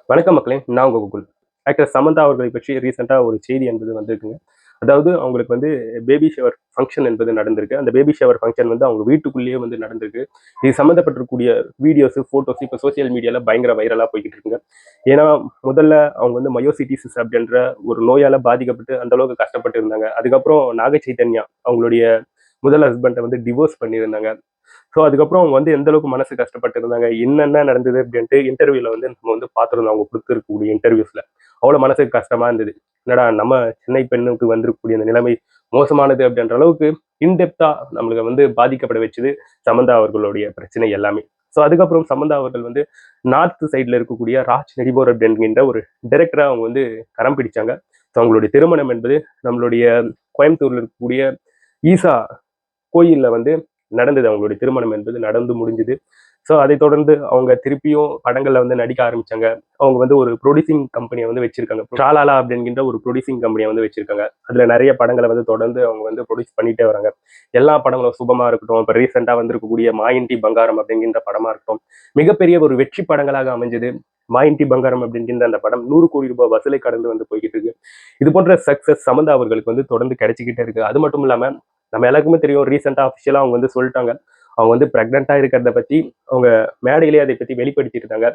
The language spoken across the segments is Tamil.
வணக்கம் மக்களே, நான் உங்க கூகுள். ஆக்டர் சமந்தா அவர்களை பற்றி ரீசெண்டா ஒரு செய்தி என்பது வந்திருக்குங்க. அதாவது அவங்களுக்கு வந்து பேபி ஷவர் ஃபங்ஷன் என்பது நடந்திருக்கு. அந்த பேபி ஷவர் ஃபங்ஷன் வந்து அவங்க வீட்டுக்குள்ளேயே வந்து நடந்திருக்கு. இது சம்மந்தப்பட்டிருக்கக்கூடிய வீடியோஸ், ஃபோட்டோஸ் இப்ப சோசியல் மீடியால பயங்கர வைரலா போய்க்கிட்டு இருக்குங்க. ஏன்னா, முதல்ல அவங்க வந்து மயோசிட்டிசிஸ் அப்படின்ற ஒரு நோயால பாதிக்கப்பட்டு அந்த அளவுக்கு கஷ்டப்பட்டு இருந்தாங்க. அதுக்கப்புறம் நாக சைதன்யா அவங்களுடைய முதல் ஹஸ்பண்ட வந்து டிவோர்ஸ் பண்ணியிருந்தாங்க. ஸோ அதுக்கப்புறம் அவங்க வந்து எந்த அளவுக்கு மனசு கஷ்டப்பட்டு இருந்தாங்க, என்னென்ன நடந்தது அப்படின்ட்டு இன்டர்வியூல வந்து நம்ம வந்து பார்த்துருந்தோம். அவங்க கொடுத்துருக்கக்கூடிய இன்டர்வியூஸ்ல. அவ்வளோ மனசுக்கு கஷ்டமா இருந்தது. என்னடா நம்ம சென்னை பெண்ணுக்கு வந்திருக்கக்கூடிய அந்த நிலைமை மோசமானது அப்படின்ற அளவுக்கு இன்டெப்தா நம்மளுக்கு வந்து பாதிக்கப்பட வச்சது சமந்தா அவர்களுடைய பிரச்சனை எல்லாமே. ஸோ அதுக்கப்புறம் சமந்தா அவர்கள் வந்து நார்த் சைட்ல இருக்கக்கூடிய ராஜ் நெடிபோர் அப்படின்ற ஒரு டைரக்டரா அவங்க வந்து கரம் பிடிச்சாங்க. ஸோ அவங்களுடைய திருமணம் என்பது நம்மளுடைய கோயம்புத்தூர்ல இருக்கக்கூடிய ஈசா கோயில்ல வந்து நடந்தது. அவங்களுடைய திருமணம் என்பது நடந்து முடிஞ்சுது. ஸோ அதை தொடர்ந்து அவங்க திருப்பியும் படங்கள்ல வந்து நடிக்க ஆரம்பிச்சாங்க. அவங்க வந்து ஒரு ப்ரொடியூசிங் கம்பெனியை வந்து வச்சிருக்காங்க. ட்ராலாலா அப்படிங்கிற ஒரு ப்ரொடியூசிங் கம்பெனியை வந்து வச்சிருக்காங்க. அதுல நிறைய படங்களை வந்து தொடர்ந்து அவங்க வந்து ப்ரொடியூஸ் பண்ணிட்டே வராங்க. எல்லா படங்களும் சுபமா இருக்கட்டும், இப்போ ரீசெண்டா வந்திருக்கக்கூடிய மாயின்டி பங்காரம் அப்படிங்கிற படமா இருக்கட்டும், மிகப்பெரிய ஒரு வெற்றி படங்களாக அமைஞ்சது. மாயின்டி பங்காரம் அப்படிங்கிற அந்த படம் 100 கோடி ரூபாய் வசூலை கடந்து வந்து போய்கிட்டு இருக்கு. இது போன்ற சக்சஸ் சமந்தா அவர்களுக்கு வந்து தொடர்ந்து கிடைச்சிக்கிட்டே இருக்கு. அது மட்டும் இல்லாம நம்ம எல்லாருக்குமே தெரியும், ரீசெண்டா அஃபிஷியலா அவங்க வந்து சொல்லிட்டாங்க. அவங்க வந்து பிரெக்னென்ட்டா இருக்கிறத பத்தி அவங்க மேடையிலேயே அதை பத்தி வெளிப்படுத்தியிருந்தாங்க.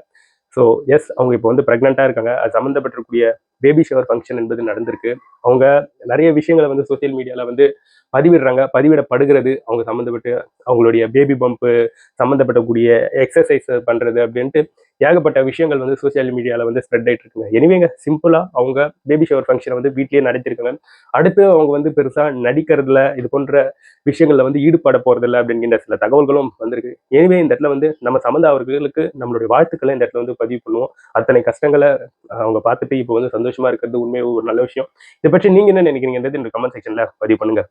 ஸோ எஸ், அவங்க இப்போ வந்து பிரெக்னென்ட்டா இருக்காங்க. அது சம்மந்தப்பட்டிருக்கக்கூடிய பேபி ஷவர் ஃபங்க்ஷன் என்பது நடந்திருக்கு. அவங்க நிறைய விஷயங்களை வந்து சோசியல் மீடியால வந்து பதிவிடுறாங்க. பதிவிடப்படுகிறது. அவங்க சம்மந்தப்பட்டு அவங்களுடைய பேபி பம்ப் சம்மந்தப்படக்கூடிய எக்ஸசைஸ் பண்றது அப்படின்ட்டு ஏகப்பட்ட விஷயங்கள் வந்து சோசியல் மீடியால வந்து ஸ்ப்ரெட் ஆயிட்டு இருக்குங்க. எனிவேங்க, சிம்பிளா அவங்க பேபி ஷவர் ஃபங்க்ஷனை வந்து வீட்லயே நடத்திருக்காங்க. அடுத்து அவங்க வந்து பெருசா நடிக்கிறதுல இது போன்ற விஷயங்கள்ல வந்து ஈடுபட போறதில்ல அப்படிங்கிற சில தகவல்களும் வந்திருக்கு. எனவே இந்த இடத்துல வந்து நம்ம சம்மந்தா அவர்களுக்கு நம்மளுடைய வாழ்த்துக்களை இந்த இடத்துல வந்து பதிவு பண்ணுவோம். அத்தனை கஷ்டங்களை அவங்க பார்த்துட்டு இப்போ வந்து சந்தோஷமா இருக்கிறது உண்மையாக ஒரு நல்ல விஷயம். இதை பற்றி நீங்க என்ன நினைக்கிறீங்கன்றது இந்த கமெண்ட் செக்ஷன்ல பதிவு பண்ணுங்க.